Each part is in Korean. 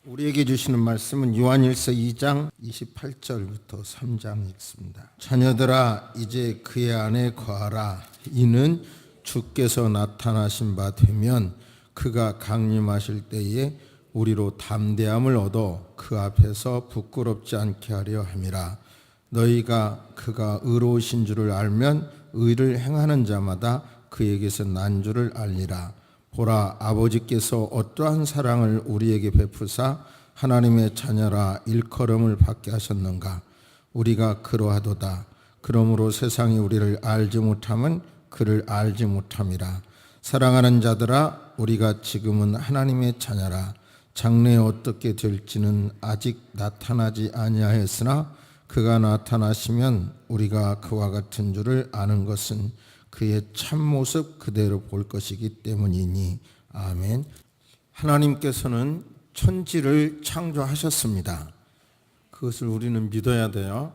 우리에게 주시는 말씀은 요한일서 2장 28절부터 3장 읽습니다. 자녀들아 이제 그의 안에 거하라. 이는 주께서 나타나신 바 되면 그가 강림하실 때에 우리로 담대함을 얻어 그 앞에서 부끄럽지 않게 하려 함이라. 너희가 그가 의로우신 줄을 알면 의를 행하는 자마다 그에게서 난 줄을 알리라. 보라, 아버지께서 어떠한 사랑을 우리에게 베푸사 하나님의 자녀라 일컬음을 받게 하셨는가. 우리가 그러하도다. 그러므로 세상이 우리를 알지 못함은 그를 알지 못함이라. 사랑하는 자들아, 우리가 지금은 하나님의 자녀라. 장래에 어떻게 될지는 아직 나타나지 아니하였으나 그가 나타나시면 우리가 그와 같은 줄을 아는 것은 그의 참모습 그대로 볼 것이기 때문이니. 아멘. 하나님께서는 천지를 창조하셨습니다. 그것을 우리는 믿어야 돼요.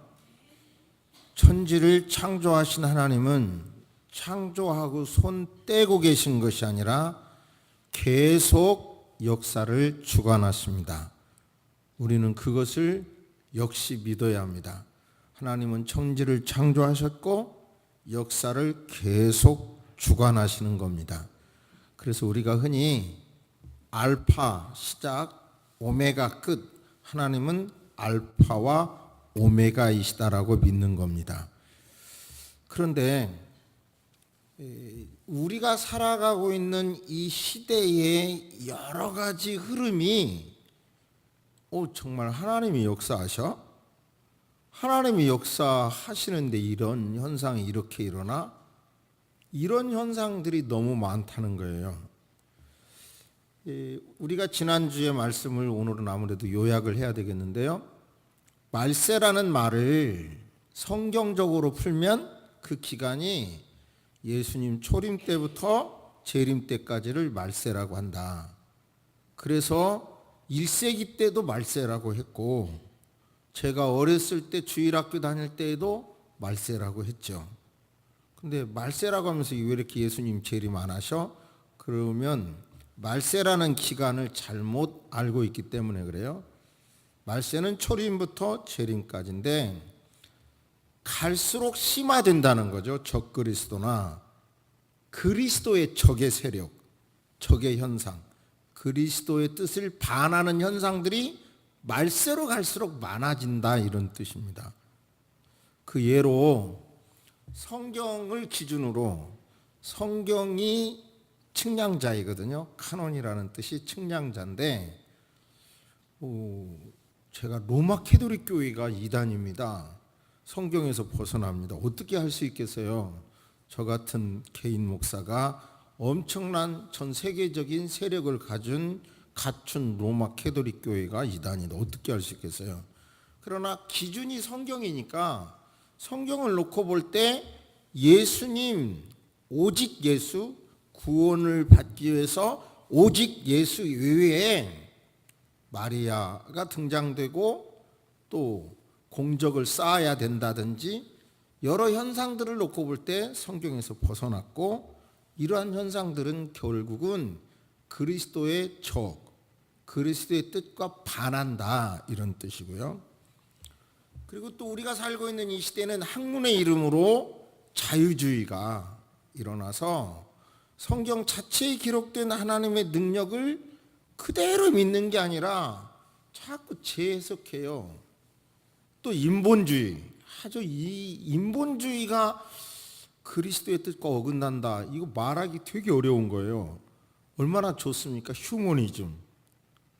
천지를 창조하신 하나님은 창조하고 손 떼고 계신 것이 아니라 계속 역사를 주관하십니다. 우리는 그것을 역시 믿어야 합니다. 하나님은 천지를 창조하셨고 역사를 계속 주관하시는 겁니다. 그래서 우리가 흔히 알파 시작, 오메가 끝, 하나님은 알파와 오메가이시다라고 믿는 겁니다. 그런데 우리가 살아가고 있는 이 시대의 여러 가지 흐름이 정말 하나님이 역사하셔? 하나님이 역사하시는데 이런 현상이 이렇게 일어나? 이런 현상들이 너무 많다는 거예요. 우리가 지난주에 말씀을 오늘은 아무래도 요약을 해야 되겠는데요. 말세라는 말을 성경적으로 풀면 그 기간이 예수님 초림 때부터 재림 때까지를 말세라고 한다. 그래서 1세기 때도 말세라고 했고 제가 어렸을 때 주일학교 다닐 때에도 말세라고 했죠. 근데 말세라고 하면서 왜 이렇게 예수님 재림 안 하셔? 그러면 말세라는 기간을 잘못 알고 있기 때문에 그래요. 말세는 초림부터 재림까지인데 갈수록 심화된다는 거죠. 적그리스도나 그리스도의 적의 세력, 적의 현상, 그리스도의 뜻을 반하는 현상들이 말세로 갈수록 많아진다, 이런 뜻입니다. 그 예로 성경을 기준으로, 성경이 측량자이거든요. 카논이라는 뜻이 측량자인데 제가 로마 캐톨릭 교회가 이단입니다. 성경에서 벗어납니다. 어떻게 할 수 있겠어요? 저 같은 개인 목사가 엄청난 전 세계적인 세력을 갖춘 로마 캐톨릭 교회가 이단이다. 어떻게 할 수 있겠어요? 그러나 기준이 성경이니까 성경을 놓고 볼 때 예수님, 오직 예수, 구원을 받기 위해서 오직 예수 외에 마리아가 등장되고 또 공적을 쌓아야 된다든지 여러 현상들을 놓고 볼 때 성경에서 벗어났고, 이러한 현상들은 결국은 그리스도의 적, 그리스도의 뜻과 반한다, 이런 뜻이고요. 그리고 또 우리가 살고 있는 이 시대는 학문의 이름으로 자유주의가 일어나서 성경 자체에 기록된 하나님의 능력을 그대로 믿는 게 아니라 자꾸 재해석해요. 또 인본주의, 이 인본주의가 그리스도의 뜻과 어긋난다, 이거 말하기 되게 어려운 거예요. 얼마나 좋습니까? 휴머니즘,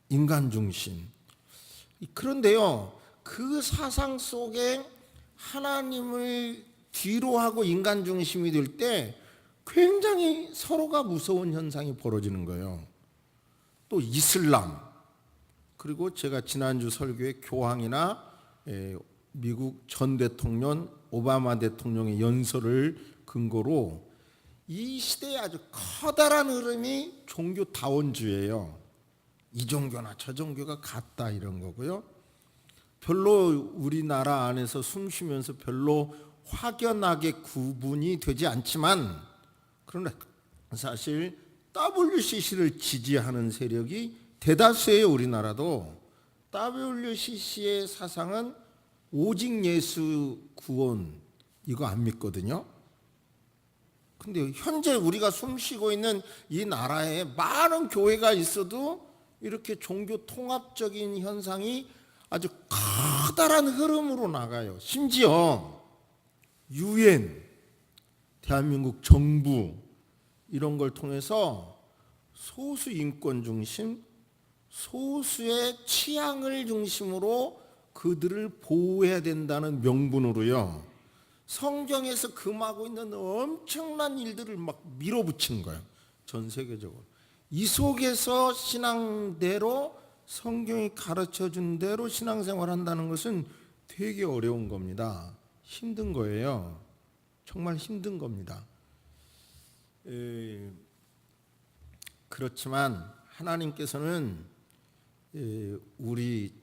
인간 중심. 그런데요, 그 사상 속에 하나님을 뒤로 하고 인간 중심이 될 때 굉장히 서로가 무서운 현상이 벌어지는 거예요. 또 이슬람, 그리고 제가 지난주 설교에 교황이나 미국 전 대통령 오바마 대통령의 연설을 근거로 이 시대에 아주 커다란 흐름이 종교다원주의예요. 이 종교나 저 종교가 같다, 이런 거고요. 별로 우리나라 안에서 숨 쉬면서 별로 확연하게 구분이 되지 않지만, 그러나 사실 WCC를 지지하는 세력이 대다수의 우리나라도 WCC의 사상은 오직 예수 구원 이거 안 믿거든요. 근데 현재 우리가 숨쉬고 있는 이 나라에 많은 교회가 있어도 이렇게 종교 통합적인 현상이 아주 커다란 흐름으로 나가요. 심지어 UN, 대한민국 정부 이런 걸 통해서 소수 인권 중심, 소수의 취향을 중심으로 그들을 보호해야 된다는 명분으로요, 성경에서 금하고 있는 엄청난 일들을 막 밀어붙인 거예요. 전 세계적으로. 이 속에서 신앙대로 성경이 가르쳐준 대로 신앙생활 한다는 것은 되게 어려운 겁니다. 힘든 거예요. 정말 힘든 겁니다. 그렇지만 하나님께서는 우리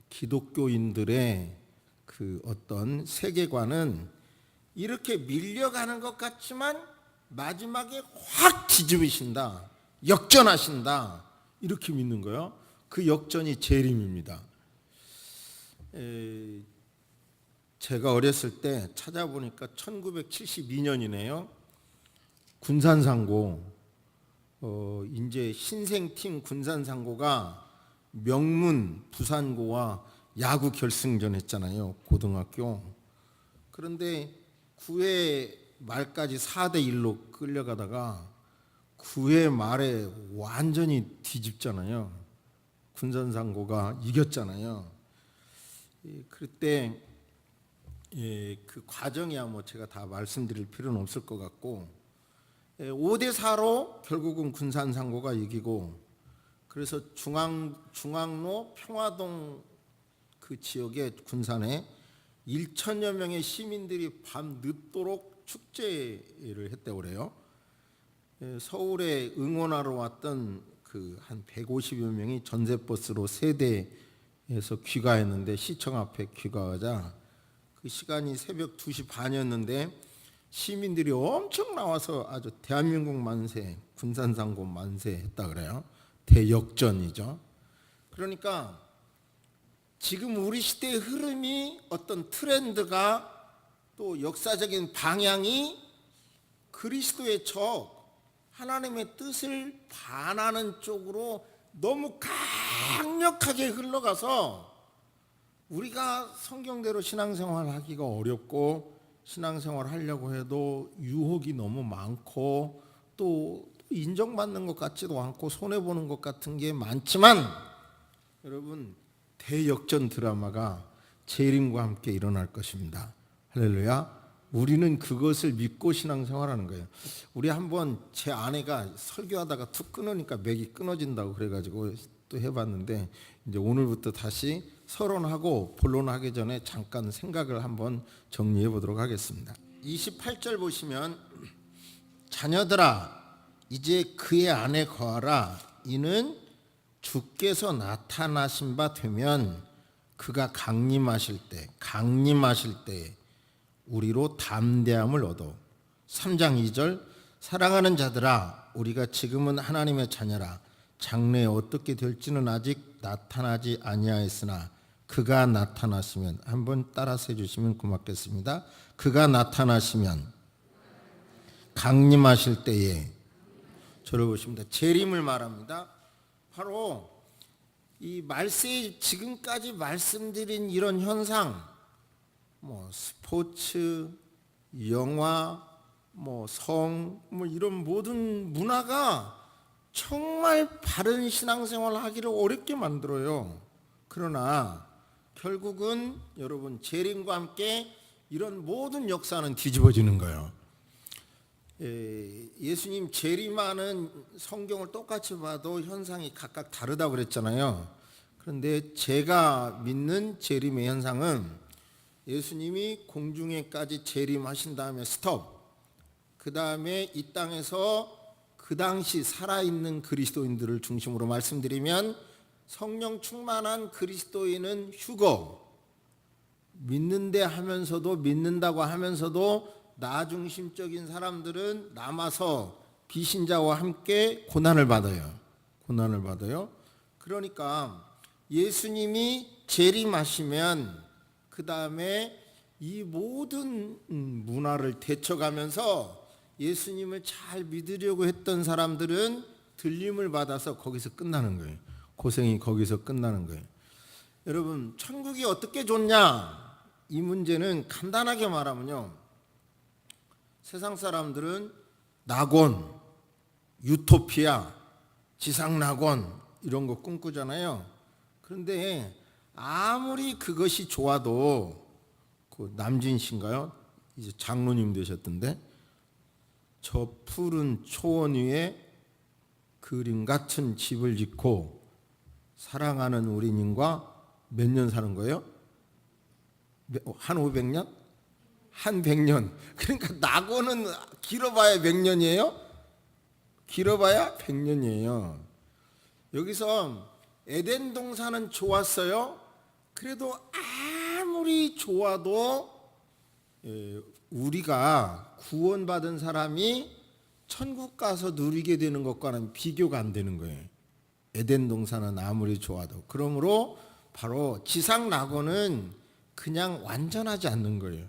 기독교인들의 그 어떤 세계관은 이렇게 밀려가는 것 같지만 마지막에 확 뒤집으신다, 역전하신다, 이렇게 믿는 거예요. 그 역전이 재림입니다. 제가 어렸을 때 찾아보니까 1972년이네요. 군산상고, 이제 신생팀 군산상고가 명문 부산고와 야구 결승전 했잖아요, 고등학교. 그런데 9회 말까지 4대1로 끌려가다가 9회 말에 완전히 뒤집잖아요. 군산상고가 이겼잖아요. 그때 그 과정이야 뭐 제가 다 말씀드릴 필요는 없을 것 같고, 5대4로 결국은 군산상고가 이기고, 그래서 중앙로 평화동 그 지역의 군산에 1천여 명의 시민들이 밤 늦도록 축제를 했다고 그래요. 서울에 응원하러 왔던 그 한 150여 명이 전세버스로 세대에서 귀가했는데, 시청 앞에 귀가하자 그 시간이 새벽 2시 반이었는데 시민들이 엄청 나와서 아주 대한민국 만세, 군산상고 만세 했다 그래요. 대역전이죠. 그러니까 지금 우리 시대의 흐름이, 어떤 트렌드가, 또 역사적인 방향이 그리스도의 적, 하나님의 뜻을 반하는 쪽으로 너무 강력하게 흘러가서 우리가 성경대로 신앙생활 하기가 어렵고, 신앙생활 하려고 해도 유혹이 너무 많고, 또 인정받는 것 같지도 않고 손해보는 것 같은 게 많지만, 여러분, 대역전 드라마가 재림과 함께 일어날 것입니다. 할렐루야. 우리는 그것을 믿고 신앙생활하는 거예요. 우리 한번, 제 아내가 설교하다가 툭 끊으니까 맥이 끊어진다고 그래가지고 또 해봤는데, 이제 오늘부터 다시 서론하고 본론하기 전에 잠깐 생각을 한번 정리해 보도록 하겠습니다. 28절 보시면, 자녀들아 이제 그의 안에 거하라. 이는 주께서 나타나신 바 되면 그가 강림하실 때 우리로 담대함을 얻어. 3장 2절, 사랑하는 자들아 우리가 지금은 하나님의 자녀라. 장래에 어떻게 될지는 아직 나타나지 아니하였으나 그가 나타나시면, 한번 따라서 해주시면 고맙겠습니다. 그가 나타나시면, 강림하실 때에, 저를 보십니다. 재림을 말합니다. 바로 이 말세에 지금까지 말씀드린 이런 현상, 뭐 스포츠, 영화, 뭐 성, 뭐 이런 모든 문화가 정말 바른 신앙생활을 하기를 어렵게 만들어요. 그러나 결국은 여러분, 재림과 함께 이런 모든 역사는 뒤집어지는 거예요. 예수님 재림하는 성경을 똑같이 봐도 현상이 각각 다르다고 그랬잖아요. 그런데 제가 믿는 재림의 현상은, 예수님이 공중에까지 재림하신 다음에 스톱, 그 다음에 이 땅에서 그 당시 살아있는 그리스도인들을 중심으로 말씀드리면, 성령 충만한 그리스도인은 휴거, 믿는데 하면서도, 믿는다고 하면서도 나 중심적인 사람들은 남아서 비신자와 함께 고난을 받아요. 그러니까 예수님이 재림하시면 그 다음에 이 모든 문화를 데쳐가면서 예수님을 잘 믿으려고 했던 사람들은 들림을 받아서 거기서 끝나는 거예요. 고생이 거기서 끝나는 거예요. 여러분, 천국이 어떻게 좋냐? 이 문제는 간단하게 말하면요, 세상 사람들은 낙원, 유토피아, 지상낙원 이런 거 꿈꾸잖아요. 그런데 아무리 그것이 좋아도, 그 남진 씨인가요? 이제 장로님 되셨던데, 저 푸른 초원 위에 그림 같은 집을 짓고 사랑하는 우리님과 몇 년 사는 거예요? 한 500년? 한 100년. 그러니까 낙원은 길어봐야 몇 년이에요? 길어봐야 100년이에요. 여기서 에덴 동산은 좋았어요. 그래도 아무리 좋아도 우리가 구원받은 사람이 천국 가서 누리게 되는 것과는 비교가 안 되는 거예요. 에덴 동산은 아무리 좋아도. 그러므로 바로 지상 낙원은 그냥 완전하지 않는 거예요.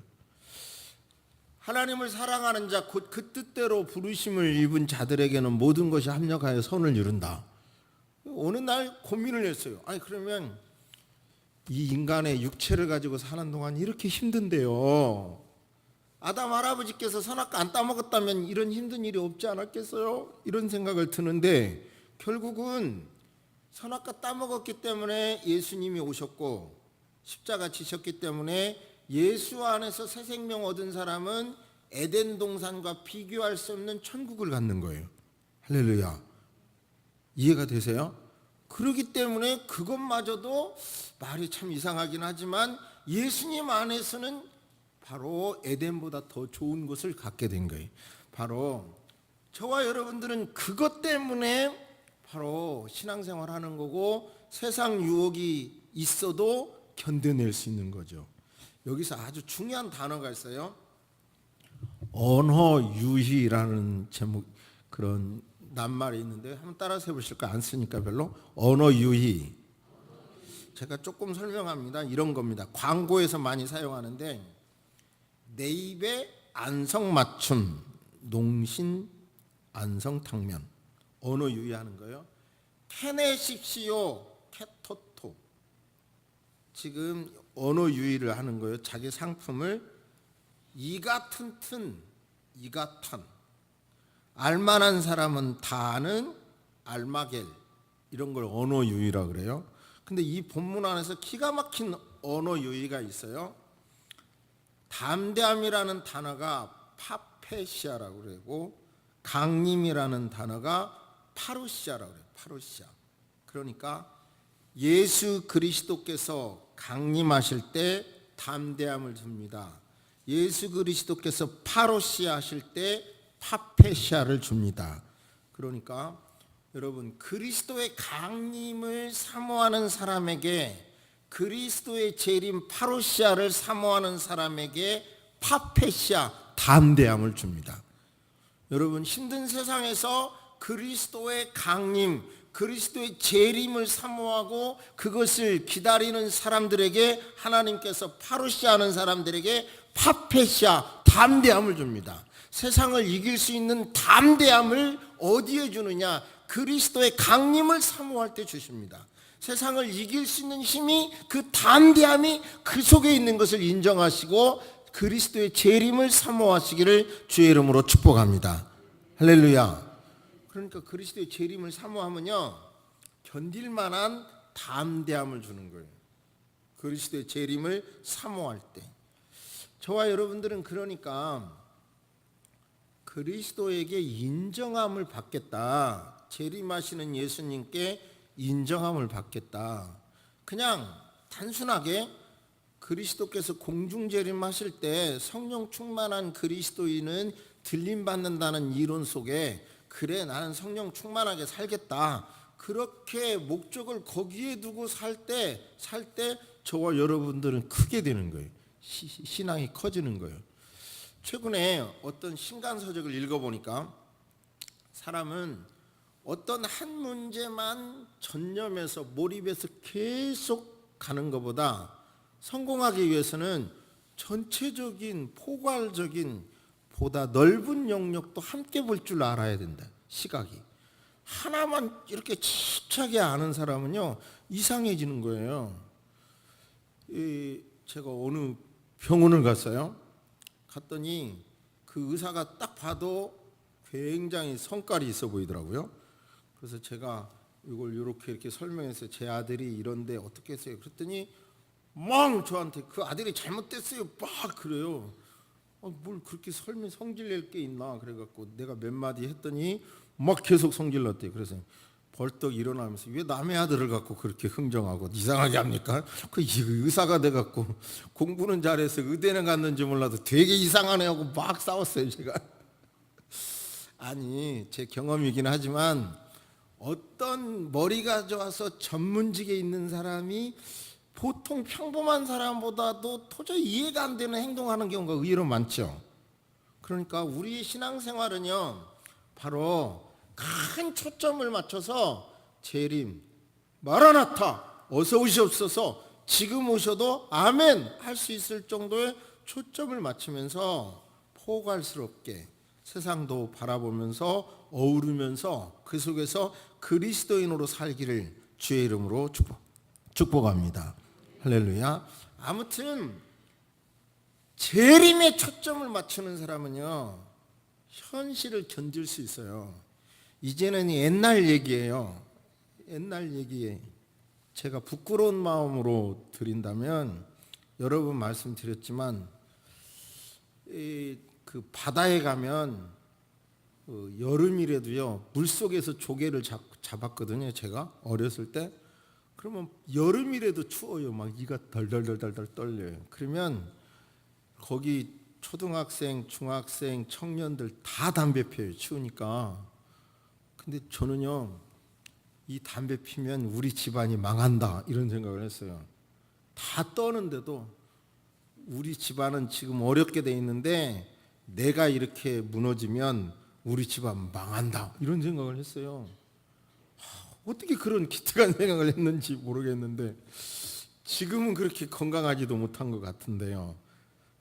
하나님을 사랑하는 자, 곧 그 뜻대로 부르심을 입은 자들에게는 모든 것이 합력하여 선을 이룬다. 어느 날 고민을 했어요. 아니, 그러면 이 인간의 육체를 가지고 사는 동안 이렇게 힘든데요, 아담 할아버지께서 선악과 안 따먹었다면 이런 힘든 일이 없지 않았겠어요? 이런 생각을 드는데, 결국은 선악과 따먹었기 때문에 예수님이 오셨고 십자가 지셨기 때문에 예수 안에서 새 생명 얻은 사람은 에덴 동산과 비교할 수 없는 천국을 갖는 거예요. 할렐루야. 이해가 되세요? 그렇기 때문에 그것마저도 말이 참 이상하긴 하지만 예수님 안에서는 바로 에덴보다 더 좋은 것을 갖게 된 거예요. 바로 저와 여러분들은 그것 때문에 바로 신앙생활하는 거고, 세상 유혹이 있어도 견뎌낼 수 있는 거죠. 여기서 아주 중요한 단어가 있어요. 언어유희라는 제목, 그런 낱말이 있는데 한번 따라서 해보실까요? 안 쓰니까 별로. 언어유희. 제가 조금 설명합니다. 이런 겁니다. 광고에서 많이 사용하는데, 내 입에 안성맞춤, 농신 안성탕면. 언어유희하는 거예요. 캐내십시오, 캐토토. 지금 언어유희를 하는 거예요. 자기 상품을 이가 튼튼, 이가 탄. 알만한 사람은 다 아는 알마겔, 이런 걸 언어유희라고 그래요. 근데 이 본문 안에서 기가 막힌 언어유희가 있어요. 담대함이라는 단어가 파페시아라고 그러고, 강림이라는 단어가 파루시아라고 그래요. 파루시아. 그러니까 예수 그리스도께서 강림하실 때 담대함을 줍니다. 예수 그리스도께서 파루시아 하실 때 파페시아를 줍니다. 그러니까 여러분, 그리스도의 강림을 사모하는 사람에게, 그리스도의 재림 파루시아를 사모하는 사람에게 파페시아, 담대함을 줍니다. 여러분, 힘든 세상에서 그리스도의 강림, 그리스도의 재림을 사모하고 그것을 기다리는 사람들에게 하나님께서 파루시아하는 사람들에게 파페시아, 담대함을 줍니다. 세상을 이길 수 있는 담대함을 어디에 주느냐? 그리스도의 강림을 사모할 때 주십니다. 세상을 이길 수 있는 힘이, 그 담대함이 그 속에 있는 것을 인정하시고 그리스도의 재림을 사모하시기를 주의 이름으로 축복합니다. 할렐루야. 그러니까 그리스도의 재림을 사모하면요, 견딜 만한 담대함을 주는 거예요. 그리스도의 재림을 사모할 때. 저와 여러분들은 그러니까 그리스도에게 인정함을 받겠다. 재림하시는 예수님께 인정함을 받겠다. 그냥 단순하게 그리스도께서 공중재림하실 때 성령 충만한 그리스도인은 들림받는다는 이론 속에, 그래 나는 성령 충만하게 살겠다, 그렇게 목적을 거기에 두고 살 때 저와 여러분들은 크게 되는 거예요. 신앙이 커지는 거예요. 최근에 어떤 신간서적을 읽어보니까 사람은 어떤 한 문제만 전념해서 몰입해서 계속 가는 것보다 성공하기 위해서는 전체적인 포괄적인 보다 넓은 영역도 함께 볼 줄 알아야 된다. 시각이 하나만 이렇게 집착하게 아는 사람은요 이상해지는 거예요. 제가 어느 병원을 갔어요. 갔더니 그 의사가 딱 봐도 굉장히 성깔이 있어 보이더라고요. 그래서 제가 이걸 이렇게 설명해서 제 아들이 이런데 어떻게 했어요? 그랬더니 막 저한테 그 아들이 잘못됐어요 막 그래요. 뭘 그렇게 성질 낼 게 있나 그래갖고 내가 몇 마디 했더니 막 계속 성질 났대요. 그래서 벌떡 일어나면서 왜 남의 아들을 갖고 그렇게 흥정하고 이상하게 합니까? 그 의사가 돼갖고 공부는 잘해서 의대는 갔는지 몰라도 되게 이상하네 하고 막 싸웠어요 제가. 아니 제 경험이긴 하지만 어떤 머리가 좋아서 전문직에 있는 사람이 보통 평범한 사람보다도 도저히 이해가 안 되는 행동하는 경우가 의외로 많죠. 그러니까 우리의 신앙생활은요 바로 큰 초점을 맞춰서 재림, 마라나타, 어서 오시옵소서, 지금 오셔도 아멘 할 수 있을 정도의 초점을 맞추면서 포괄스럽게 세상도 바라보면서 어우르면서 그 속에서 그리스도인으로 살기를 주의 이름으로 축복합니다. 할렐루야. 아무튼 재림에 초점을 맞추는 사람은요 현실을 견딜 수 있어요. 이제는 옛날 얘기예요. 옛날 얘기에 제가 부끄러운 마음으로 드린다면 여러 번 말씀드렸지만 그 바다에 가면 여름이라도요 물속에서 조개를 잡았거든요. 제가 어렸을 때. 그러면 여름이라도 추워요. 막 이가 덜덜덜덜 떨려요. 그러면 거기 초등학생, 중학생, 청년들 다 담배 피워요. 추우니까. 근데 저는요 이 담배 피면 우리 집안이 망한다 이런 생각을 했어요. 다 떠는데도 우리 집안은 지금 어렵게 돼 있는데 내가 이렇게 무너지면 우리 집안 망한다 이런 생각을 했어요. 어떻게 그런 기특한 생각을 했는지 모르겠는데 지금은 그렇게 건강하지도 못한 것 같은데요.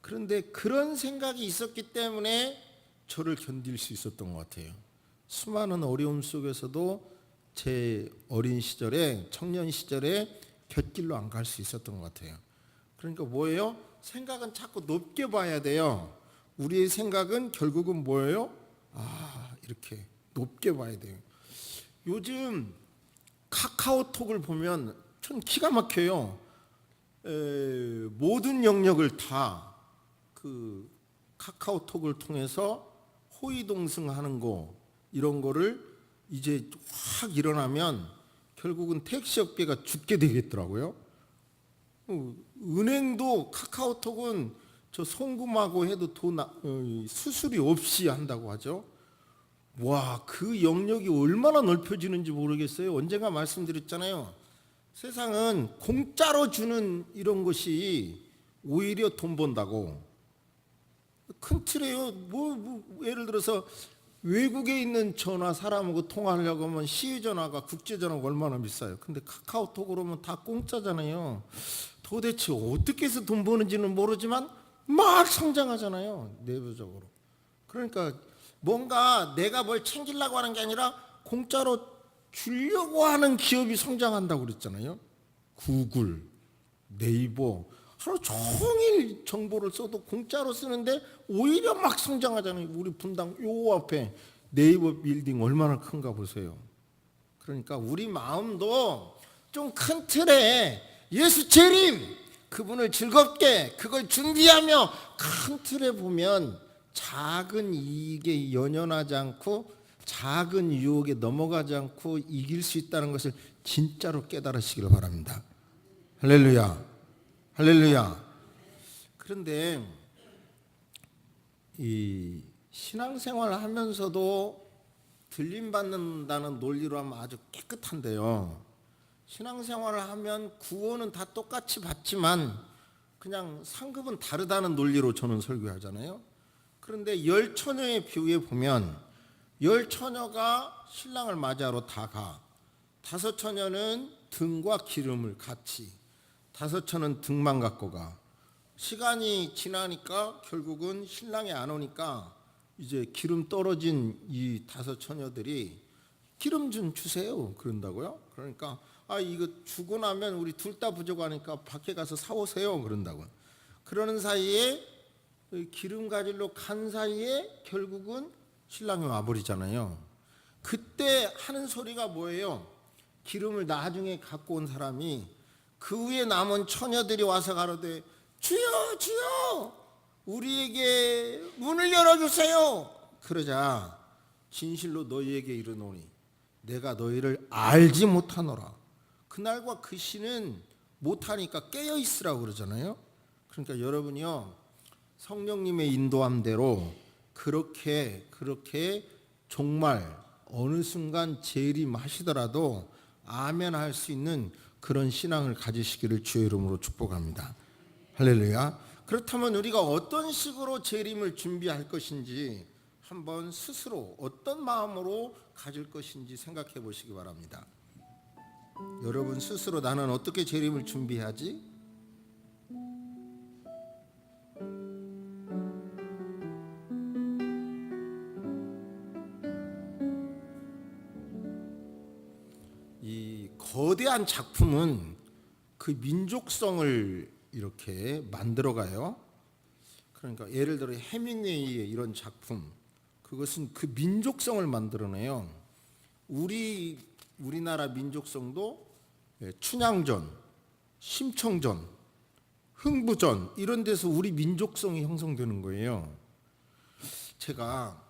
그런데 그런 생각이 있었기 때문에 저를 견딜 수 있었던 것 같아요. 수많은 어려움 속에서도 제 어린 시절에 청년 시절에 곁길로 안 갈 수 있었던 것 같아요. 그러니까 뭐예요? 생각은 자꾸 높게 봐야 돼요. 우리의 생각은 결국은 뭐예요? 이렇게 높게 봐야 돼요. 요즘 카카오톡을 보면 전 기가 막혀요. 모든 영역을 다 그 카카오톡을 통해서 호위동승하는 거 이런 거를 이제 확 일어나면 결국은 택시업계가 죽게 되겠더라고요. 은행도 카카오톡은 저 송금하고 해도 수수료 없이 한다고 하죠. 와, 그 영역이 얼마나 넓혀지는지 모르겠어요. 언젠가 말씀드렸잖아요. 세상은 공짜로 주는 이런 것이 오히려 돈 번다고. 큰 틀에요. 예를 들어서 외국에 있는 전화 사람하고 통화하려고 하면 시외전화가 국제전화가 얼마나 비싸요. 근데 카카오톡으로 하면 다 공짜잖아요. 도대체 어떻게 해서 돈 버는지는 모르지만 막 성장하잖아요. 내부적으로. 그러니까 뭔가 내가 뭘 챙기려고 하는 게 아니라 공짜로 주려고 하는 기업이 성장한다고 그랬잖아요. 구글, 네이버 하루 종일 정보를 써도 공짜로 쓰는데 오히려 막 성장하잖아요. 우리 분당 요 앞에 네이버 빌딩 얼마나 큰가 보세요. 그러니까 우리 마음도 좀 큰 틀에 예수 재림 그분을 즐겁게 그걸 준비하며 큰 틀에 보면 작은 이익에 연연하지 않고 작은 유혹에 넘어가지 않고 이길 수 있다는 것을 진짜로 깨달으시길 바랍니다. 할렐루야. 할렐루야. 그런데 이 신앙생활을 하면서도 들림받는다는 논리로 하면 아주 깨끗한데요. 신앙생활을 하면 구원은 다 똑같이 받지만 그냥 상급은 다르다는 논리로 저는 설교하잖아요. 그런데 열 처녀의 비유에 보면 열 처녀가 신랑을 맞이하러 다 가. 다섯 처녀는 등과 기름을 같이, 다섯 처는 등만 갖고 가. 시간이 지나니까 결국은 신랑이 안 오니까 이제 기름 떨어진 이 다섯 처녀들이 기름 좀 주세요 그런다고요. 그러니까 이거 주고 나면 우리 둘 다 부족하니까 밖에 가서 사오세요 그런다고요. 그러는 사이에 기름 가지러 간 사이에 결국은 신랑이 와버리잖아요. 그때 하는 소리가 뭐예요? 기름을 나중에 갖고 온 사람이 그 위에 남은 처녀들이 와서 가로되 주여 주여 우리에게 문을 열어주세요. 그러자 진실로 너희에게 이르노니 내가 너희를 알지 못하노라. 그날과 그 시는 못하니까 깨어있으라고 그러잖아요. 그러니까 여러분이요, 성령님의 인도함대로 그렇게 정말 어느 순간 재림하시더라도 아멘 할 수 있는 그런 신앙을 가지시기를 주의 이름으로 축복합니다. 할렐루야. 그렇다면 우리가 어떤 식으로 재림을 준비할 것인지 한번 스스로 어떤 마음으로 가질 것인지 생각해 보시기 바랍니다. 여러분 스스로 나는 어떻게 재림을 준비하지? 이 거대한 작품은 그 민족성을 이렇게 만들어가요. 그러니까 예를 들어 해밍웨이의 이런 작품, 그것은 그 민족성을 만들어내요. 우리나라 민족성도 춘향전, 심청전, 흥부전 이런 데서 우리 민족성이 형성되는 거예요. 제가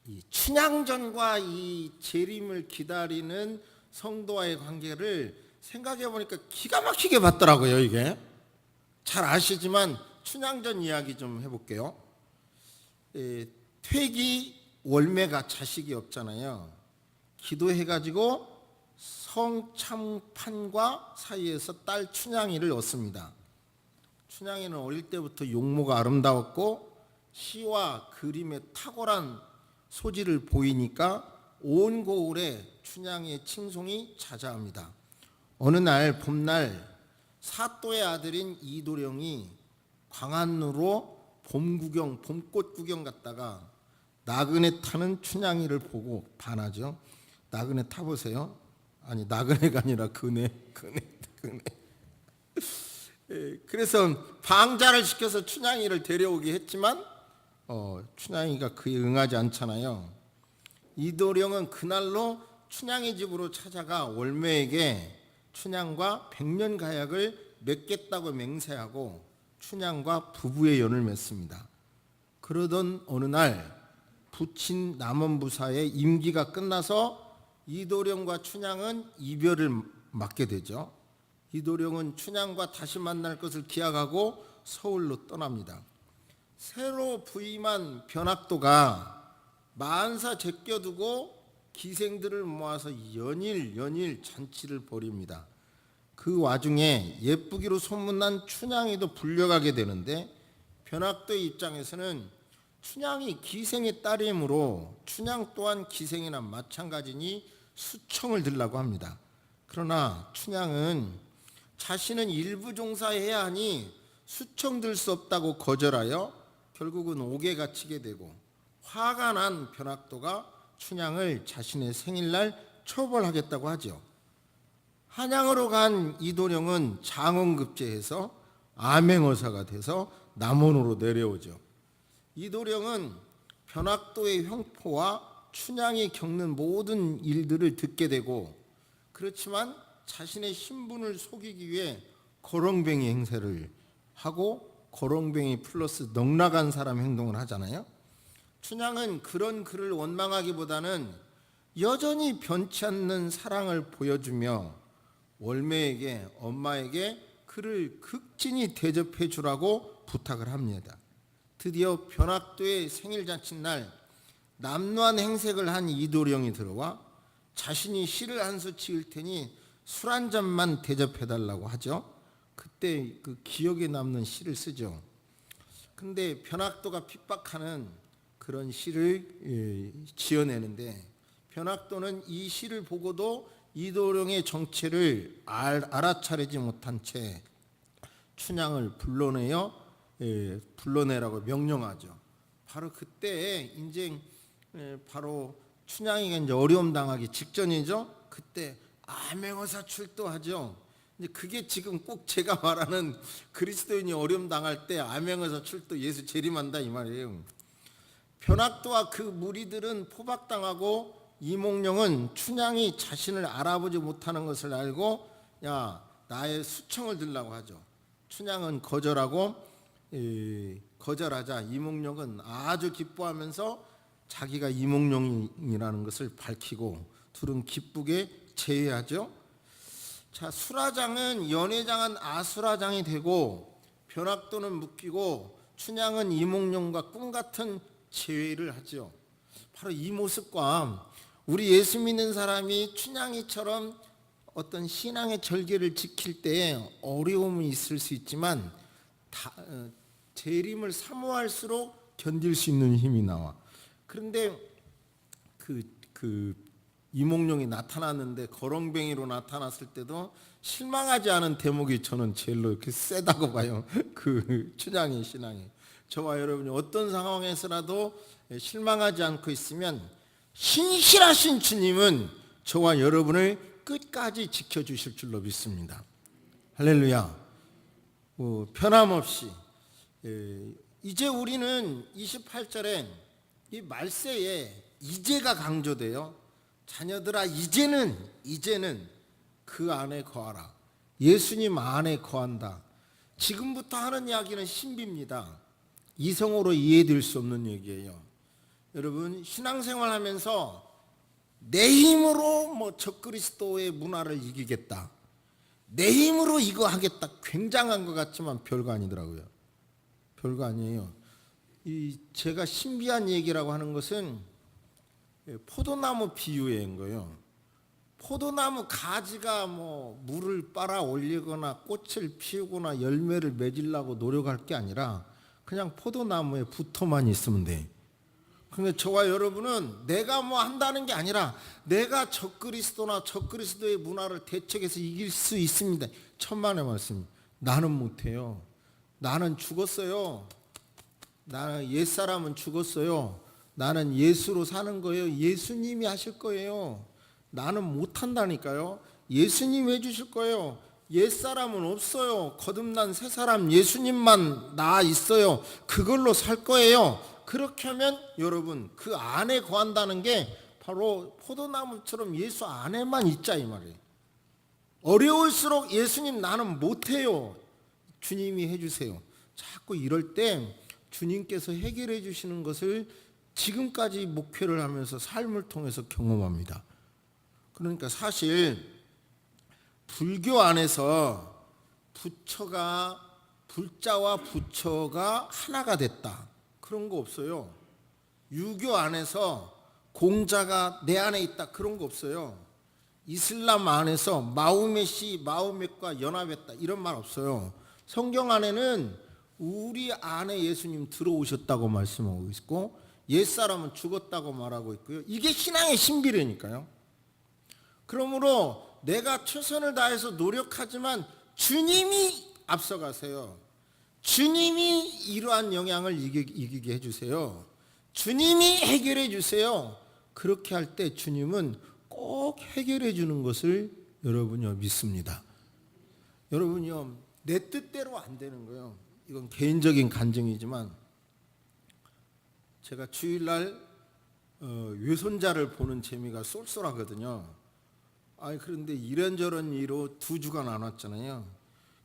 이 춘향전과 이 재림을 기다리는 성도와의 관계를 생각해 보니까 기가 막히게 봤더라고요. 이게 잘 아시지만 춘향전 이야기 좀 해볼게요. 퇴기 월매가 자식이 없잖아요. 기도해가지고 성참판과 사이에서 딸 춘향이를 얻습니다. 춘향이는 어릴 때부터 용모가 아름다웠고 시와 그림에 탁월한 소질을 보이니까 온 고을에 춘향이의 칭송이 자자합니다. 어느 날 봄날 사또의 아들인 이도령이 광안루로 봄꽃 구경 갔다가 나그네 타는 춘향이를 보고 반하죠. 나그네 타보세요. 아니 나그네가 아니라 그네. 그래서 방자를 시켜서 춘향이를 데려오게 했지만 춘향이가 그에 응하지 않잖아요. 이도령은 그날로 춘향이 집으로 찾아가 월매에게 춘향과 백년 가약을 맺겠다고 맹세하고 춘향과 부부의 연을 맺습니다. 그러던 어느 날 부친 남원부사의 임기가 끝나서 이도령과 춘향은 이별을 맞게 되죠. 이도령은 춘향과 다시 만날 것을 기약하고 서울로 떠납니다. 새로 부임한 변학도가 만사 제껴두고 기생들을 모아서 연일 잔치를 벌입니다. 그 와중에 예쁘기로 소문난 춘향이도 불려가게 되는데 변학도의 입장에서는 춘향이 기생의 딸이므로 춘향 또한 기생이나 마찬가지니 수청을 들라고 합니다. 그러나 춘향은 자신은 일부 종사해야 하니 수청 들 수 없다고 거절하여 결국은 옥에 갇히게 되고 화가 난 변학도가 춘향을 자신의 생일날 처벌하겠다고 하죠. 한양으로 간 이도령은 장원급제해서 암행어사가 돼서 남원으로 내려오죠. 이도령은 변학도의 횡포와 춘향이 겪는 모든 일들을 듣게 되고 그렇지만 자신의 신분을 속이기 위해 거렁뱅이 행세를 하고 거렁뱅이 플러스 넉나간 사람 행동을 하잖아요. 춘향은 그런 그를 원망하기보다는 여전히 변치 않는 사랑을 보여주며 월매에게 엄마에게 그를 극진히 대접해 주라고 부탁을 합니다. 드디어 변학도의 생일잔칫날 남루한 행색을 한 이도령이 들어와 자신이 시를 한 수 지을 테니 술 한 잔만 대접해달라고 하죠. 그때 그 기억에 남는 시를 쓰죠. 근데 변학도가 핍박하는 그런 시를 지어내는데 변학도는 이 시를 보고도 이도령의 정체를 알아차리지 못한 채 춘향을 불러내라고 명령하죠. 바로 그때 이제 바로 춘향이가 이제 어려움 당하기 직전이죠. 그때 암행어사 출도하죠. 이제 그게 지금 꼭 제가 말하는 그리스도인이 어려움 당할 때 암행어사 출도 예수 재림한다 이 말이에요. 변학도와 그 무리들은 포박당하고 이몽룡은 춘향이 자신을 알아보지 못하는 것을 알고 야 나의 수청을 들라고 하죠. 춘향은 거절하자 이몽룡은 아주 기뻐하면서 자기가 이몽룡이라는 것을 밝히고 둘은 기쁘게 제외하죠. 자, 수라장은 연회장은 아수라장이 되고 변학도는 묶이고 춘향은 이몽룡과 꿈같은 제외를 하죠. 바로 이 모습과 우리 예수 믿는 사람이 춘향이처럼 어떤 신앙의 절개를 지킬 때 어려움이 있을 수 있지만 재림을 사모할수록 견딜 수 있는 힘이 나와. 그런데 그 이몽룡이 나타났는데 거렁뱅이로 나타났을 때도 실망하지 않은 대목이 저는 제일로 이렇게 세다고 봐요. 그 춘향의 신앙이. 저와 여러분이 어떤 상황에서라도 실망하지 않고 있으면 신실하신 주님은 저와 여러분을 끝까지 지켜주실 줄로 믿습니다. 할렐루야. 변함없이. 이제 우리는 28절에 이 말세에 이제가 강조돼요. 자녀들아 이제는 그 안에 거하라. 예수님 안에 거한다. 지금부터 하는 이야기는 신비입니다. 이성으로 이해될 수 없는 얘기예요. 여러분 신앙생활 하면서 내 힘으로 적그리스도의 문화를 이기겠다, 내 힘으로 이거 하겠다, 굉장한 것 같지만 별거 아니더라고요. 별거 아니에요. 제가 신비한 얘기라고 하는 것은 포도나무 비유인 거예요. 포도나무 가지가 물을 빨아 올리거나 꽃을 피우거나 열매를 맺으려고 노력할 게 아니라 그냥 포도나무에 붙어만 있으면 돼. 그런데 저와 여러분은 내가 한다는 게 아니라 내가 적그리스도나 적그리스도의 문화를 대척해서 이길 수 있습니다. 천만의 말씀. 나는 못해요. 나는 죽었어요. 나는 옛사람은 죽었어요. 나는 예수로 사는 거예요. 예수님이 하실 거예요. 나는 못한다니까요. 예수님 해주실 거예요. 옛사람은 없어요. 거듭난 새사람 예수님만 나 있어요. 그걸로 살 거예요. 그렇게 하면 여러분 그 안에 거한다는 게 바로 포도나무처럼 예수 안에만 있자 이 말이에요. 어려울수록 예수님 나는 못해요. 주님이 해주세요. 자꾸 이럴 때 주님께서 해결해 주시는 것을 지금까지 목표를 하면서 삶을 통해서 경험합니다. 그러니까 사실 불교 안에서 불자와 부처가 하나가 됐다, 그런 거 없어요. 유교 안에서 공자가 내 안에 있다, 그런 거 없어요. 이슬람 안에서 마호멧이 마호멧과 연합했다, 이런 말 없어요. 성경 안에는 우리 안에 예수님 들어오셨다고 말씀하고 있고 옛사람은 죽었다고 말하고 있고요. 이게 신앙의 신비라니까요. 그러므로 내가 최선을 다해서 노력하지만 주님이 앞서가세요. 주님이 이러한 영향을 이기게 해주세요. 주님이 해결해 주세요. 그렇게 할 때 주님은 꼭 해결해 주는 것을 여러분이 믿습니다. 여러분이요, 내 뜻대로 안 되는 거예요. 이건 개인적인 간증이지만 제가 주일날 외손자를 보는 재미가 쏠쏠하거든요. 그런데 이런저런 이유로 2주간 안 왔잖아요.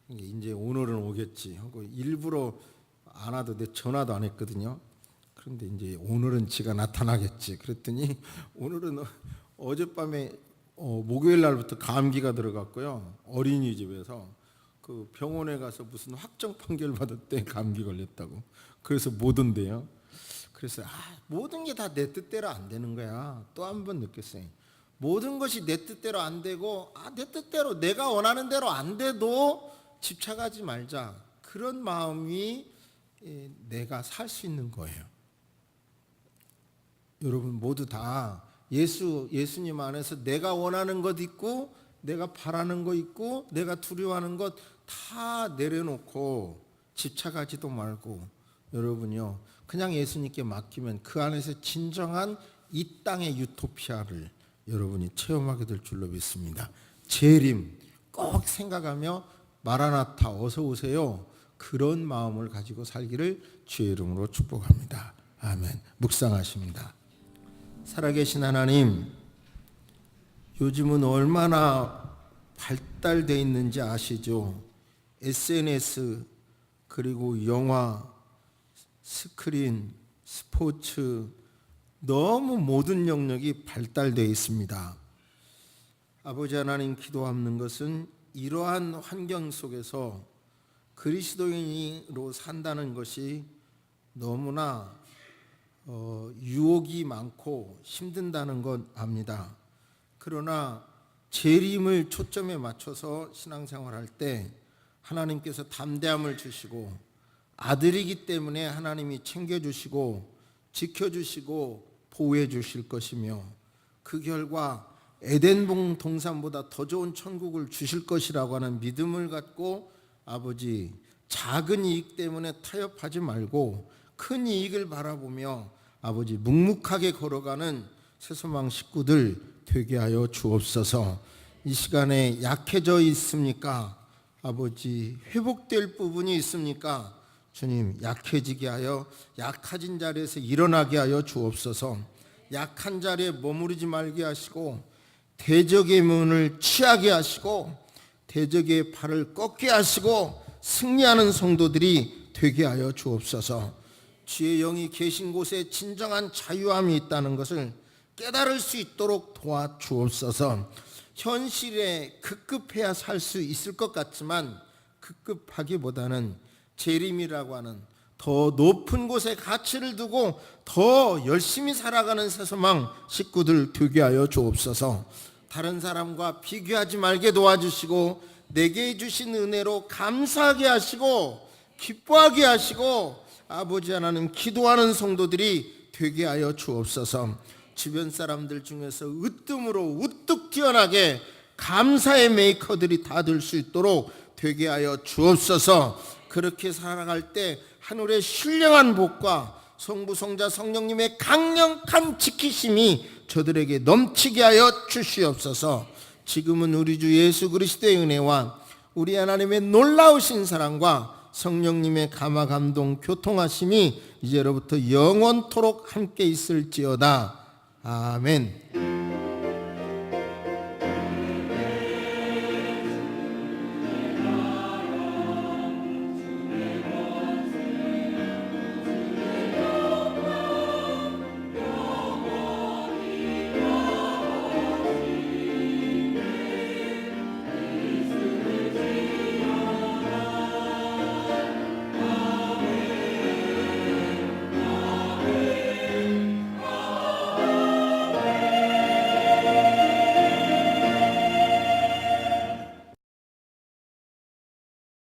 이제 오늘은 오겠지 하고 일부러 안 와도 내 전화도 안 했거든요. 그런데 이제 오늘은 지가 나타나겠지 그랬더니 오늘은 어젯밤에 목요일 날부터 감기가 들어갔고요. 어린이집에서 그 병원에 가서 무슨 확정 판결 받았대. 감기 걸렸다고. 그래서 못 온대요. 그래서 모든 게 다 내 뜻대로 안 되는 거야. 또 한 번 느꼈어요. 모든 것이 내 뜻대로 안 되고 내 뜻대로 내가 원하는 대로 안 돼도 집착하지 말자. 그런 마음이 내가 살 수 있는 거예요. 여러분 모두 다 예수님 안에서 내가 원하는 것 있고 내가 바라는 것 있고 내가 두려워하는 것 다 내려놓고 집착하지도 말고 여러분요 그냥 예수님께 맡기면 그 안에서 진정한 이 땅의 유토피아를 여러분이 체험하게 될 줄로 믿습니다. 재림 꼭 생각하며 마라나타 어서 오세요. 그런 마음을 가지고 살기를 주의 이름으로 축복합니다. 아멘. 묵상하십니다. 살아계신 하나님, 요즘은 얼마나 발달되어 있는지 아시죠? SNS 그리고 영화, 스크린, 스포츠 너무 모든 영역이 발달되어 있습니다. 아버지 하나님 기도하는 것은 이러한 환경 속에서 그리스도인으로 산다는 것이 너무나 유혹이 많고 힘든다는 건 압니다. 그러나 재림을 초점에 맞춰서 신앙생활할 때 하나님께서 담대함을 주시고 아들이기 때문에 하나님이 챙겨주시고 지켜주시고 보호해 주실 것이며 그 결과 에덴 동산보다 더 좋은 천국을 주실 것이라고 하는 믿음을 갖고 아버지 작은 이익 때문에 타협하지 말고 큰 이익을 바라보며 아버지 묵묵하게 걸어가는 새소망 식구들 되게 하여 주옵소서. 이 시간에 약해져 있습니까? 아버지 회복될 부분이 있습니까? 주님 약해지게 하여 약해진 자리에서 일어나게 하여 주옵소서. 약한 자리에 머무르지 말게 하시고 대적의 문을 취하게 하시고 대적의 발을 꺾게 하시고 승리하는 성도들이 되게 하여 주옵소서. 주의 영이 계신 곳에 진정한 자유함이 있다는 것을 깨달을 수 있도록 도와주옵소서. 현실에 급급해야 살 수 있을 것 같지만 급급하기보다는 재림이라고 하는 더 높은 곳에 가치를 두고 더 열심히 살아가는 새소망 식구들 되게 하여 주옵소서. 다른 사람과 비교하지 말게 도와주시고 내게 주신 은혜로 감사하게 하시고 기뻐하게 하시고 아버지 하나님 기도하는 성도들이 되게 하여 주옵소서. 주변 사람들 중에서 으뜸으로 우뚝 뛰어나게 감사의 메이커들이 다 될 수 있도록 되게 하여 주옵소서. 그렇게 살아갈 때 하늘의 신령한 복과 성부 성자 성령님의 강력한 지키심이 저들에게 넘치게 하여 주시옵소서. 지금은 우리 주 예수 그리스도의 은혜와 우리 하나님의 놀라우신 사랑과 성령님의 감화 감동 교통하심이 이제로부터 영원토록 함께 있을지어다. 아멘.